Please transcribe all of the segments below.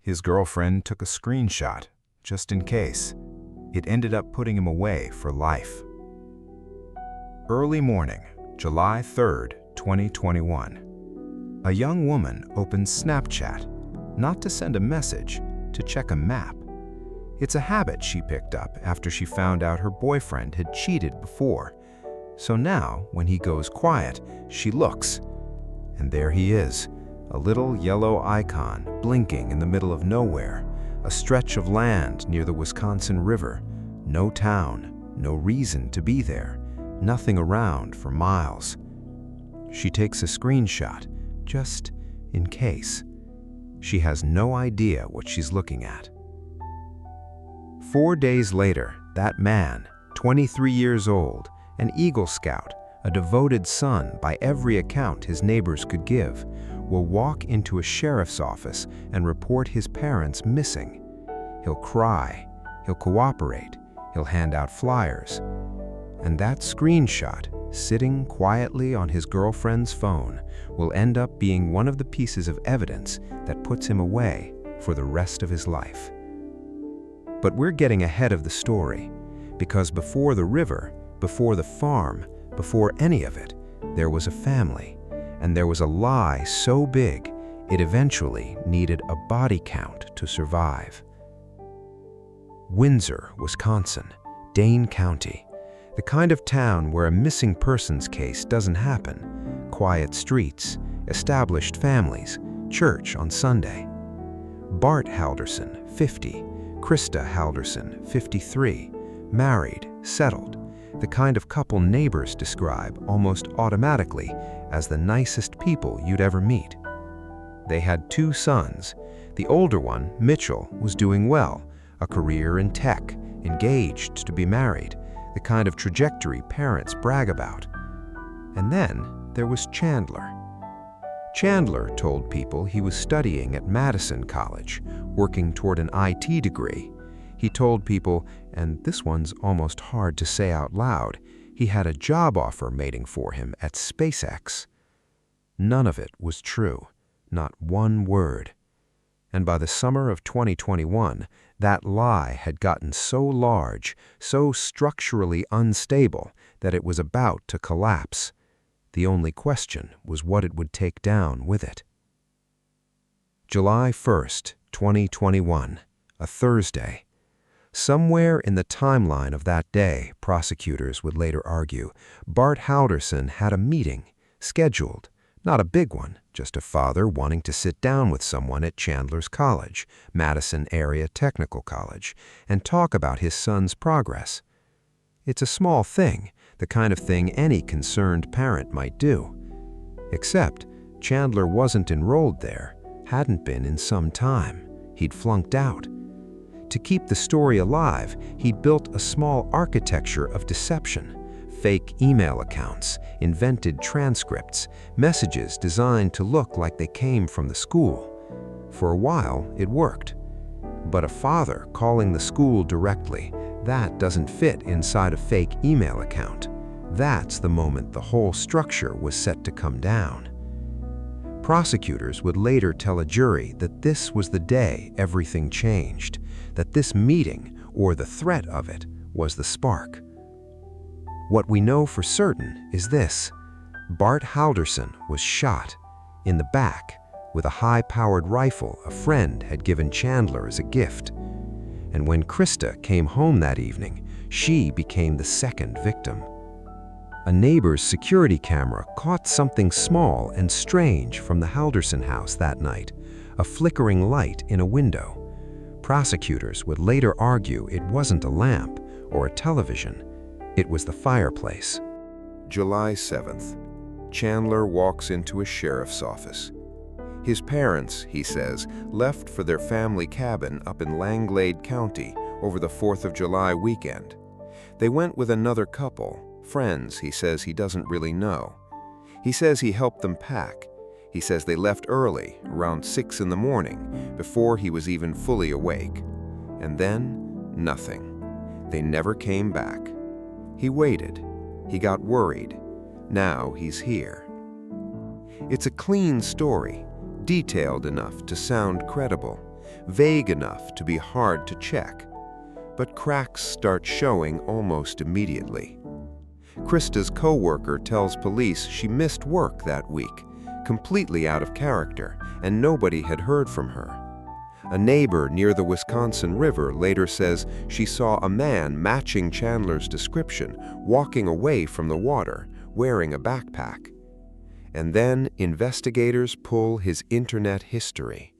His girlfriend took a screenshot, just in case. It ended up putting him away for life. Early morning, July 3rd, 2021. A young woman opens Snapchat, not to send a message, to check a map. It's a habit she picked up after she found out her boyfriend had cheated before. So now, when he goes quiet, she looks. And there he is, a little yellow icon blinking in the middle of nowhere, a stretch of land near the Wisconsin River. No town, no reason to be there, nothing around for miles. She takes a screenshot, just in case. She has no idea what she's looking at. 4 days later, that man, 23 years old, an Eagle Scout, a devoted son by every account his neighbors could give, will walk into a sheriff's office and report his parents missing. He'll cry, he'll cooperate, he'll hand out flyers. And that screenshot, sitting quietly on his girlfriend's phone, will end up being one of the pieces of evidence that puts him away for the rest of his life. But we're getting ahead of the story, because before the river, before the farm, before any of it, there was a family, and there was a lie so big it eventually needed a body count to survive. Windsor, Wisconsin, Dane County, the kind of town where a missing persons case doesn't happen. Quiet streets, established families, church on Sunday. Bart Halderson, 50, Krista Halderson, 53, married, settled, the kind of couple neighbors describe almost automatically as the nicest people you'd ever meet. They had 2 sons. The older one, Mitchell, was doing well, a career in tech, engaged to be married, the kind of trajectory parents brag about. And then there was Chandler. Chandler told people he was studying at Madison College, working toward an IT degree. He told people, and this one's almost hard to say out loud, he had a job offer waiting for him at SpaceX. None of it was true, not one word. And by the summer of 2021, that lie had gotten so large, so structurally unstable, that it was about to collapse. The only question was what it would take down with it. July 1st, 2021, a Thursday. Somewhere in the timeline of that day, prosecutors would later argue, Bart Halderson had a meeting, scheduled. Not a big one, just a father wanting to sit down with someone at Chandler's College, Madison Area Technical College, and talk about his son's progress. It's a small thing, the kind of thing any concerned parent might do. Except Chandler wasn't enrolled there, hadn't been in some time. He'd flunked out. To keep the story alive, he'd built a small architecture of deception. Fake email accounts, invented transcripts, messages designed to look like they came from the school. For a while, it worked. But a father calling the school directly, that doesn't fit inside a fake email account. That's the moment the whole structure was set to come down. Prosecutors would later tell a jury that this was the day everything changed, that this meeting, or the threat of it, was the spark. What we know for certain is this: Bart Halderson was shot in the back with a high-powered rifle a friend had given Chandler as a gift. And when Krista came home that evening, she became the second victim. A neighbor's security camera caught something small and strange from the Halderson house that night, a flickering light in a window. Prosecutors would later argue it wasn't a lamp or a television. It was the fireplace. July 7th. Chandler walks into a sheriff's office. His parents, he says, left for their family cabin up in Langlade County over the 4th of July weekend. They went with another couple, friends he says he doesn't really know. He says he helped them pack. He says they left early, around 6 in the morning, before he was even fully awake. And then, nothing. They never came back. He waited. He got worried. Now he's here. It's a clean story, detailed enough to sound credible, vague enough to be hard to check. But cracks start showing almost immediately. Krista's co-worker tells police she missed work that week, completely out of character, and nobody had heard from her. A neighbor near the Wisconsin River later says she saw a man matching Chandler's description walking away from the water, wearing a backpack. And then investigators pull his internet history.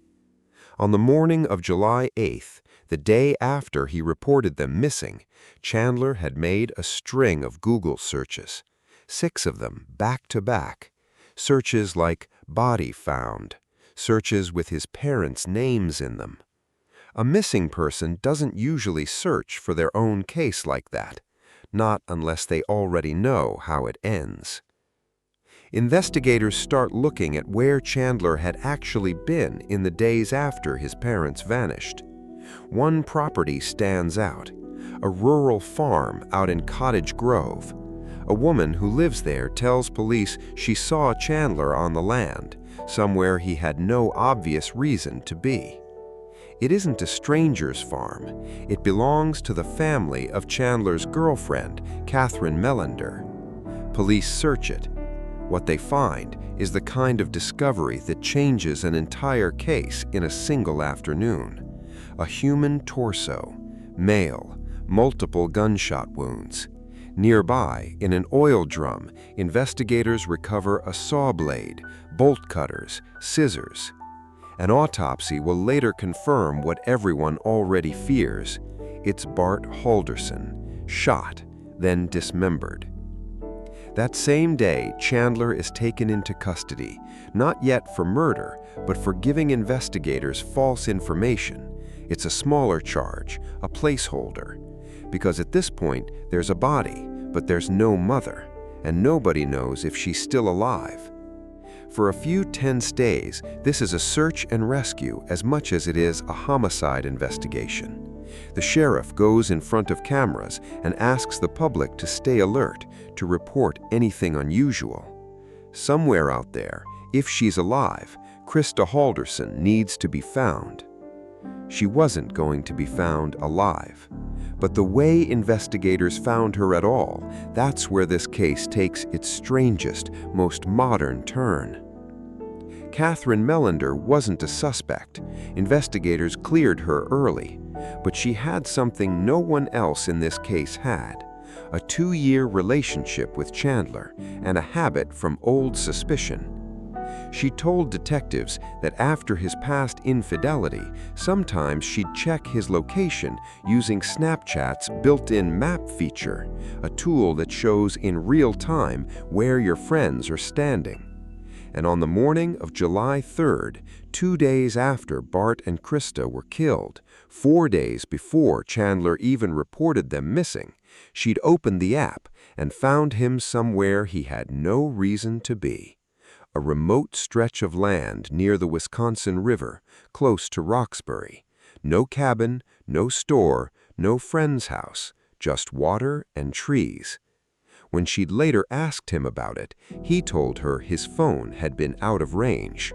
On the morning of July 8th, the day after he reported them missing, Chandler had made a string of Google searches, 6 of them back to back. Searches like body found, searches with his parents' names in them. A missing person doesn't usually search for their own case like that, not unless they already know how it ends. Investigators start looking at where Chandler had actually been in the days after his parents vanished. One property stands out, a rural farm out in Cottage Grove. A woman who lives there tells police she saw Chandler on the land, somewhere he had no obvious reason to be. It isn't a stranger's farm. It belongs to the family of Chandler's girlfriend, Catherine Melander. Police search it. What they find is the kind of discovery that changes an entire case in a single afternoon. A human torso, male, multiple gunshot wounds. Nearby, in an oil drum, investigators recover a saw blade, bolt cutters, scissors. An autopsy will later confirm what everyone already fears. It's Bart Halderson, shot, then dismembered. That same day, Chandler is taken into custody, not yet for murder, but for giving investigators false information. It's a smaller charge, a placeholder. Because at this point, there's a body, but there's no mother, and nobody knows if she's still alive. For a few tense days, this is a search and rescue as much as it is a homicide investigation. The sheriff goes in front of cameras and asks the public to stay alert, to report anything unusual. Somewhere out there, if she's alive, Krista Halderson needs to be found. She wasn't going to be found alive. But the way investigators found her at all, that's where this case takes its strangest, most modern turn. Catherine Melander wasn't a suspect. Investigators cleared her early. But she had something no one else in this case had: a 2-year relationship with Chandler and a habit from old suspicion. She told detectives that after his past infidelity, sometimes she'd check his location using Snapchat's built-in map feature, a tool that shows in real time where your friends are standing. And on the morning of July 3rd, 2 days after Bart and Krista were killed, 4 days before Chandler even reported them missing, she'd opened the app and found him somewhere he had no reason to be. A remote stretch of land near the Wisconsin River, close to Roxbury. No cabin, no store, no friend's house, just water and trees. When she'd later asked him about it, he told her his phone had been out of range.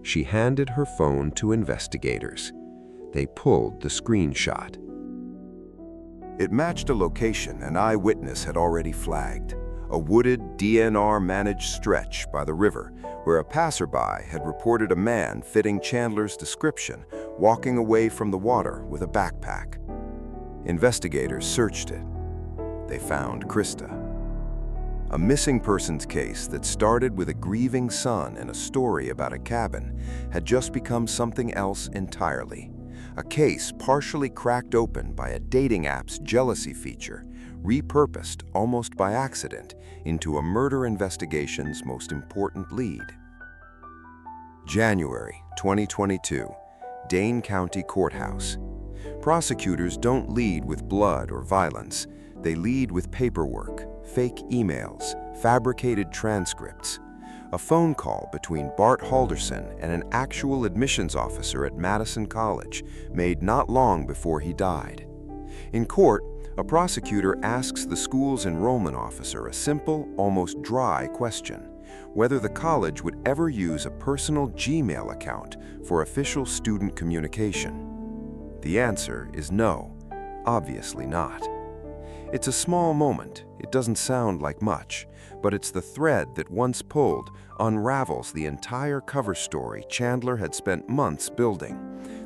She handed her phone to investigators. They pulled the screenshot. It matched a location an eyewitness had already flagged, a wooded, DNR-managed stretch by the river where a passerby had reported a man fitting Chandler's description walking away from the water with a backpack. Investigators searched it. They found Krista. A missing persons case that started with a grieving son and a story about a cabin had just become something else entirely. A case partially cracked open by a dating app's jealousy feature, repurposed almost by accident into a murder investigation's most important lead. January 2022, Dane County Courthouse. Prosecutors don't lead with blood or violence. They lead with paperwork, fake emails, fabricated transcripts. A phone call between Bart Halderson and an actual admissions officer at Madison College, made not long before he died. In court, a prosecutor asks the school's enrollment officer a simple, almost dry question. whether the college would ever use a personal Gmail account for official student communication. The answer is no, obviously not. It's a small moment, it doesn't sound like much, but it's the thread that once pulled unravels the entire cover story Chandler had spent months building.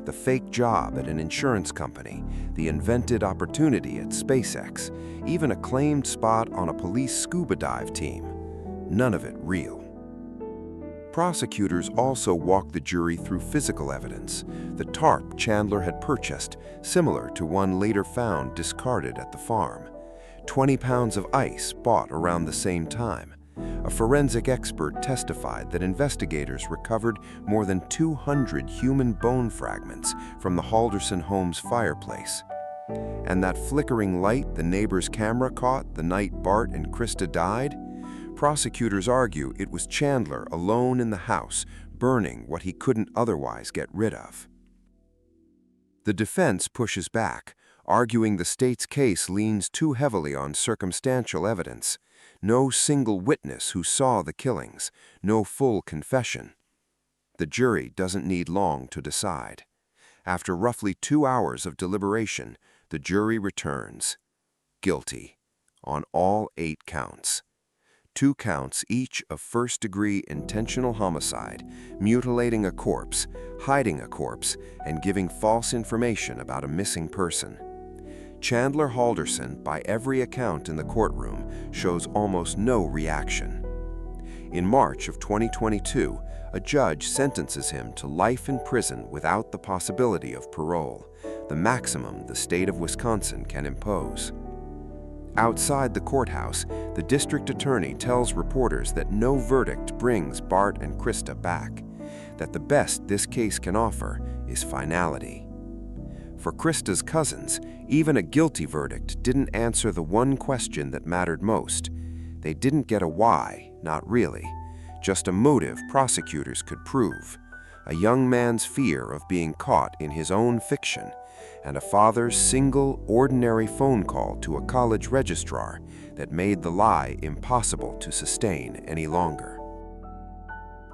The fake job at an insurance company, the invented opportunity at SpaceX, even a claimed spot on a police scuba dive team. None of it real. Prosecutors also walked the jury through physical evidence. The tarp Chandler had purchased, similar to one later found discarded at the farm. 20 pounds of ice bought around the same time. A forensic expert testified that investigators recovered more than 200 human bone fragments from the Halderson home's fireplace. And that flickering light the neighbor's camera caught the night Bart and Krista died? Prosecutors argue it was Chandler alone in the house, burning what he couldn't otherwise get rid of. The defense pushes back, arguing the state's case leans too heavily on circumstantial evidence. No single witness who saw the killings, no full confession. The jury doesn't need long to decide. After roughly 2 hours of deliberation, the jury returns guilty on all 8 counts. 2 counts each of first-degree intentional homicide, mutilating a corpse, hiding a corpse, and giving false information about a missing person. Chandler Halderson, by every account in the courtroom, shows almost no reaction. In March of 2022, a judge sentences him to life in prison without the possibility of parole, the maximum the state of Wisconsin can impose. Outside the courthouse, the district attorney tells reporters that no verdict brings Bart and Krista back, that the best this case can offer is finality. For Krista's cousins, even a guilty verdict didn't answer the one question that mattered most. They didn't get a why, not really, just a motive prosecutors could prove, a young man's fear of being caught in his own fiction, and a father's single, ordinary phone call to a college registrar that made the lie impossible to sustain any longer.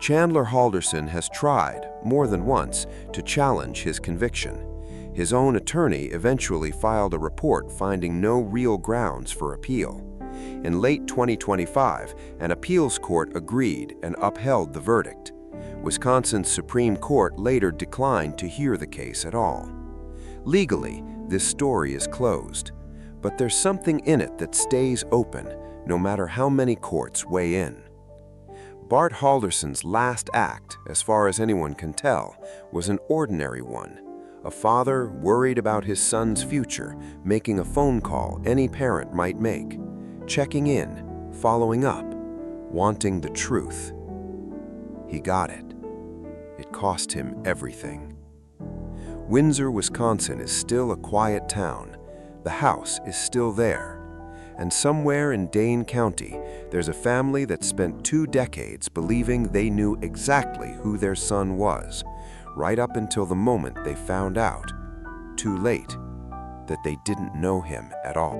Chandler Halderson has tried, more than once, to challenge his conviction. His own attorney eventually filed a report finding no real grounds for appeal. In late 2025, an appeals court agreed and upheld the verdict. Wisconsin's Supreme Court later declined to hear the case at all. Legally, this story is closed, but there's something in it that stays open, no matter how many courts weigh in. Bart Halderson's last act, as far as anyone can tell, was an ordinary one. A father worried about his son's future, making a phone call any parent might make, checking in, following up, wanting the truth. He got it. It cost him everything. Windsor, Wisconsin is still a quiet town. The house is still there. And somewhere in Dane County, there's a family that spent 2 decades believing they knew exactly who their son was, right up until the moment they found out, too late, that they didn't know him at all.